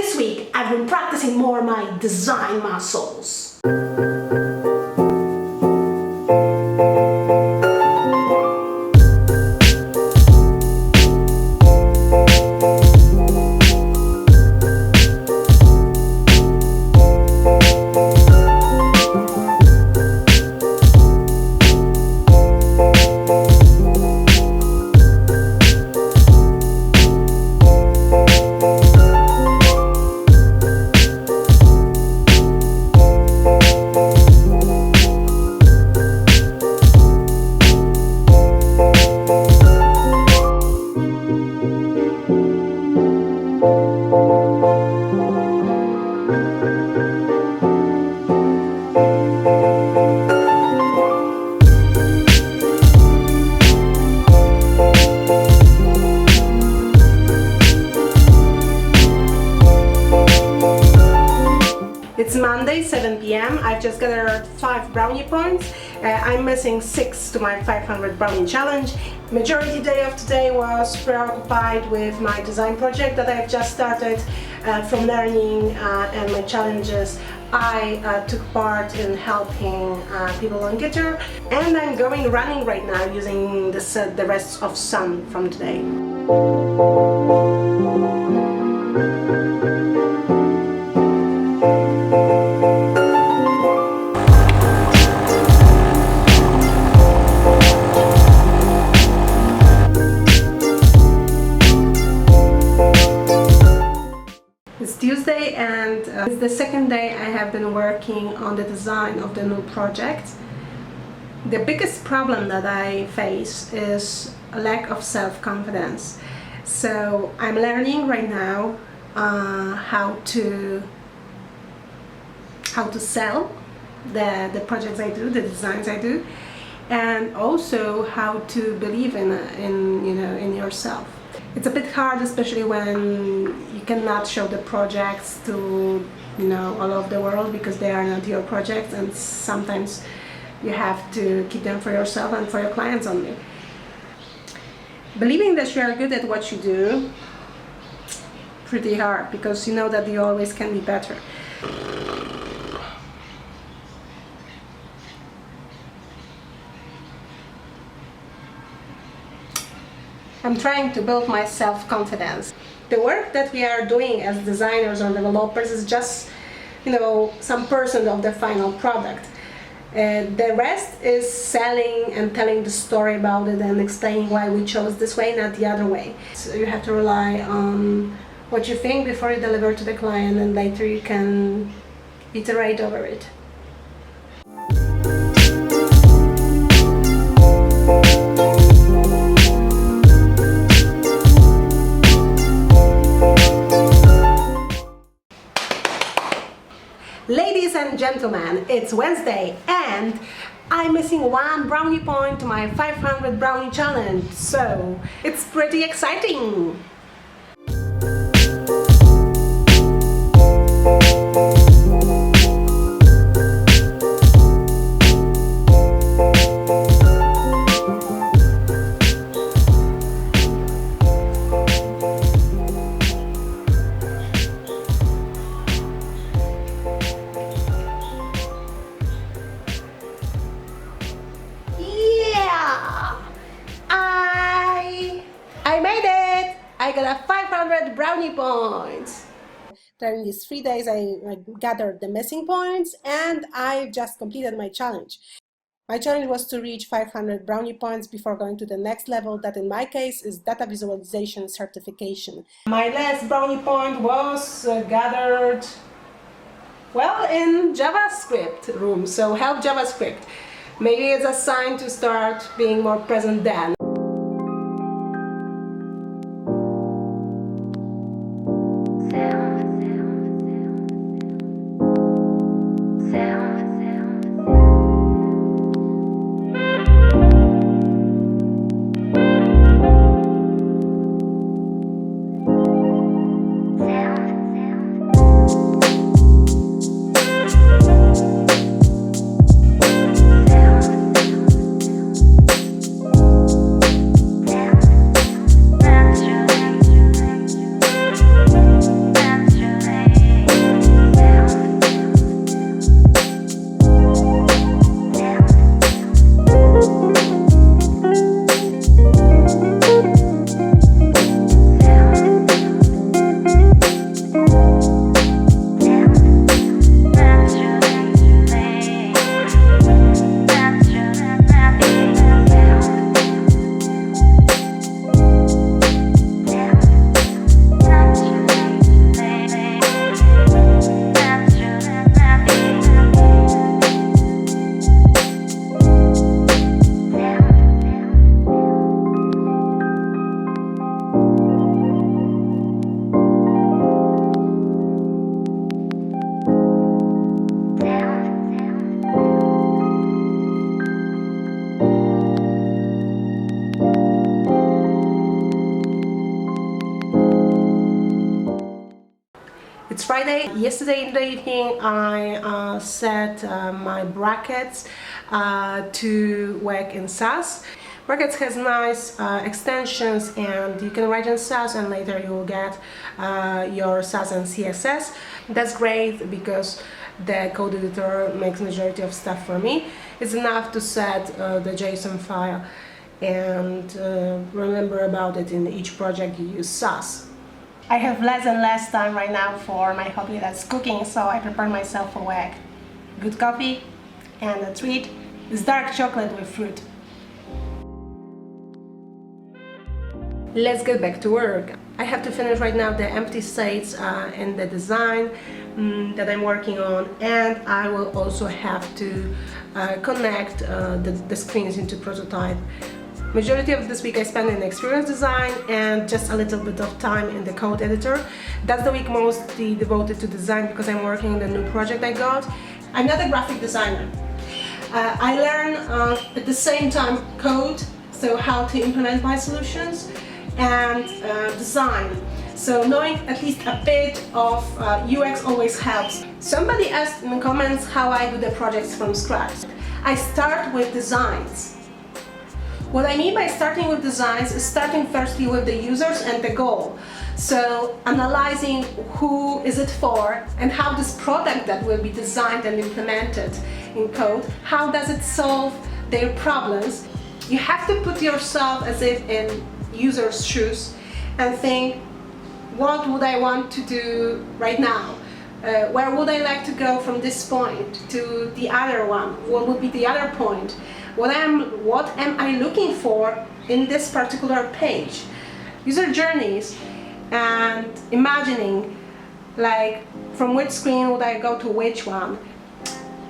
This week I've been practicing more my design muscles. It's Monday, 7 p.m. I've just gathered 5 brownie points. I'm missing 6 to my 500 brownie challenge. Majority day of today was preoccupied with my design project that I've just started. From learning and my challenges, I took part in helping people on Gitter, and I'm going running right now using the rest of sun from today. It's Tuesday and it's the second day I have been working on the design of the new project. The biggest problem that I face is a lack of self-confidence. So I'm learning right now how to sell the projects I do, the designs I do, and also how to believe in yourself. It's a bit hard, especially when you cannot show the projects to all over the world because they are not your projects, and sometimes you have to keep them for yourself and for your clients only. Believing that you are good at what you do, pretty hard, because you know that you always can be better. I'm trying to build my self-confidence. The work that we are doing as designers or developers is just, some percent of the final product. The rest is selling and telling the story about it and explaining why we chose this way, not the other way. So you have to rely on what you think before you deliver to the client, and later you can iterate over it. Ladies and gentlemen, it's Wednesday and I'm missing 1 brownie point to my 500 brownie challenge, so it's pretty exciting! I made it! I got a 500 brownie points! During these 3 days I gathered the missing points and I just completed my challenge. My challenge was to reach 500 brownie points before going to the next level, that in my case is data visualization certification. My last brownie point was gathered, well, in JavaScript room, so help JavaScript. Maybe it's a sign to start being more present then. It's Friday. Yesterday in the evening I set my brackets to work in Sass. Brackets has nice extensions, and you can write in Sass and later you will get your Sass and CSS. That's great because the code editor makes majority of stuff for me. It's enough to set the JSON file and remember about it in each project you use Sass. I have less and less time right now for my hobby, that's cooking, so I prepare myself for work. Good coffee and a treat is dark chocolate with fruit. Let's get back to work. I have to finish right now the empty states in the design that I'm working on, and I will also have to connect the screens into prototype. Majority of this week I spent in experience design and just a little bit of time in the code editor. That's the week mostly devoted to design because I'm working on the new project I got. I'm not a graphic designer. I learn at the same time code, so how to implement my solutions, and design. So knowing at least a bit of UX always helps. Somebody asked in the comments how I do the projects from scratch. I start with designs. What I mean by starting with designs is starting firstly with the users and the goal. So analyzing who is it for and how this product that will be designed and implemented in code, how does it solve their problems. You have to put yourself as if in users' shoes and think, what would I want to do right now? Where would I like to go from this point to the other one? What would be the other point? What am I looking for in this particular page? User journeys and imagining, like, from which screen would I go to which one.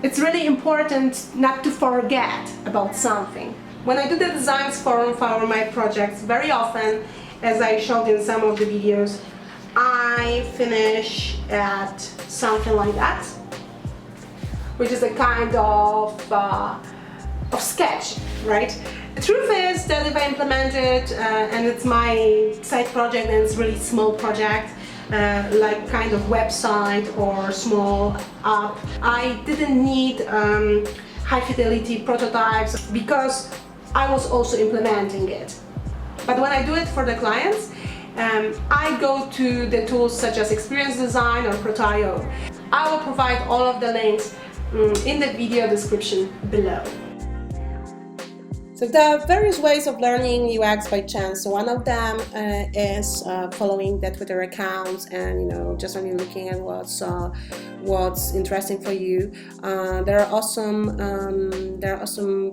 It's really important not to forget about something. When I do the designs for my projects, very often, as I showed in some of the videos, I finish at something like that, which is a kind of sketch, right? The truth is that if I implement it and it's my side project and it's really small project, like kind of website or small app, I didn't need high fidelity prototypes because I was also implementing it. But when I do it for the clients, I go to the tools such as Experience Design or Prot.io. I will provide all of the links in the video description below. So there are various ways of learning UX by chance. So one of them is following the Twitter accounts and just really looking at what's interesting for you. There are awesome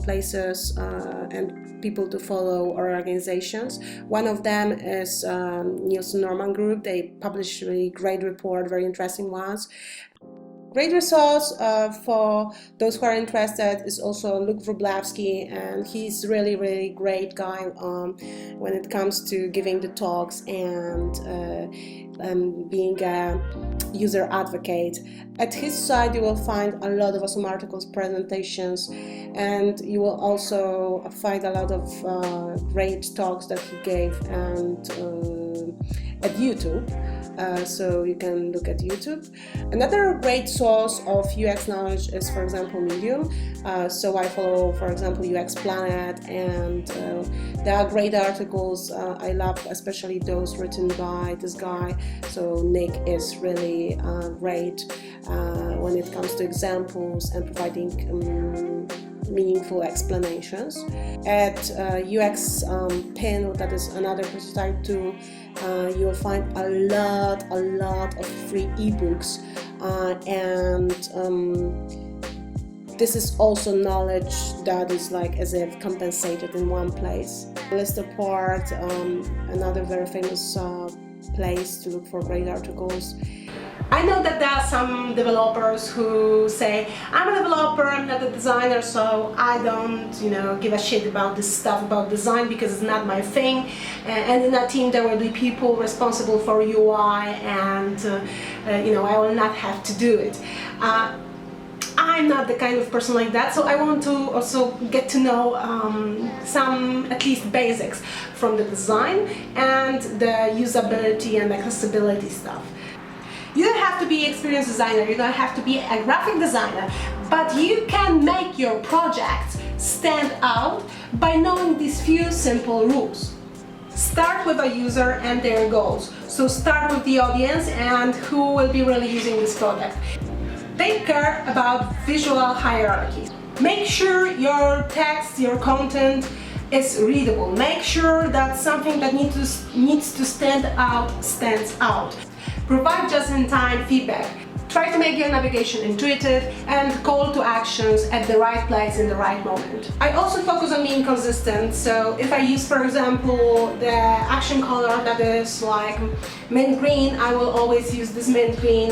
places and people to follow or organizations. One of them is Nielsen Norman Group. They publish really great report, very interesting ones. Great resource for those who are interested is also Luke Wróblewski, and he's really great guy when it comes to giving the talks and being a user advocate. At his site you will find a lot of awesome articles, presentations, and you will also find a lot of great talks that he gave and at YouTube. So you can look at YouTube. Another great source of UX knowledge is, for example, Medium. So I follow, for example, UX Planet, and there are great articles. I love especially those written by this guy. So Nick is really great when it comes to examples and providing meaningful explanations. At UX Pin, that is another prototype tool, you will find a lot of free ebooks, and this is also knowledge that is like as if compensated in one place. Listapart, another very famous place to look for great articles. I know that there are some developers who say, I'm a developer, I'm not a designer, so I don't, give a shit about this stuff about design because it's not my thing. And in a team there will be people responsible for UI, and I will not have to do it. I'm not the kind of person like that, so I want to also get to know some, at least basics from the design and the usability and accessibility stuff. You don't have to be experience designer, you don't have to be a graphic designer, but you can make your project stand out by knowing these few simple rules. Start with a user and their goals. So start with the audience and who will be really using this product. Take care about visual hierarchy. Make sure your text, your content is readable. Make sure that something that needs to stand out stands out. Provide just-in-time feedback. Try to make your navigation intuitive and call to actions at the right place in the right moment. I also focus on being consistent, so if I use, for example, the action color that is like mint green, I will always use this mint green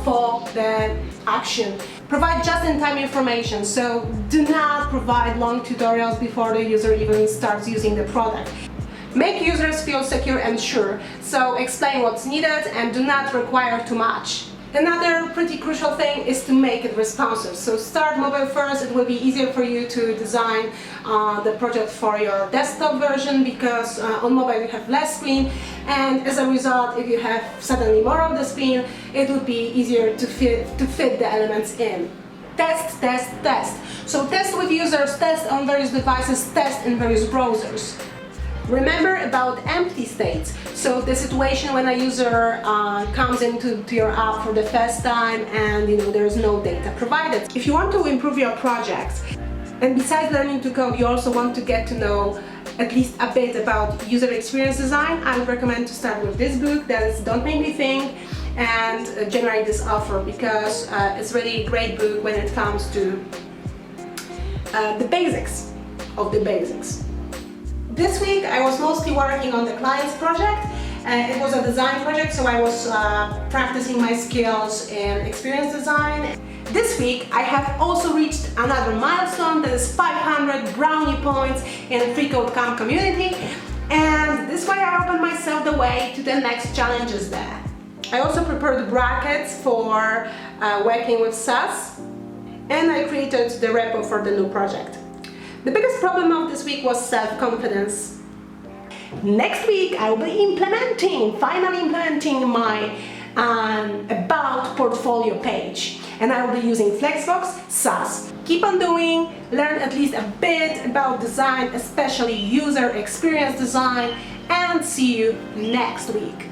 for the action. Provide just-in-time information, so do not provide long tutorials before the user even starts using the product. Make users feel secure and sure, so explain what's needed and do not require too much. Another pretty crucial thing is to make it responsive. So start mobile first. It will be easier for you to design the project for your desktop version, because on mobile you have less screen, and as a result, if you have suddenly more of the screen, it would be easier to fit the elements in. Test, test, test. So test with users, test on various devices, test in various browsers. Remember about empty states. So the situation when a user comes into your app for the first time and there is no data provided. If you want to improve your project, and besides learning to code, you also want to get to know at least a bit about user experience design, I would recommend to start with this book, that is Don't Make Me Think, and Generate This Offer, because it's really a great book when it comes to the basics of the basics. This week I was mostly working on the client's project. It was a design project, so I was practicing my skills in experience design. This week I have also reached another milestone, that is 500 brownie points in the FreeCodeCamp community, and this way I opened myself the way to the next challenges there. I also prepared brackets for working with SAS, and I created the repo for the new project. The biggest problem of this week was self-confidence. Next week I will be finally implementing my About portfolio page, and I will be using Flexbox SAS. Keep on doing, learn at least a bit about design, especially user experience design, and see you next week.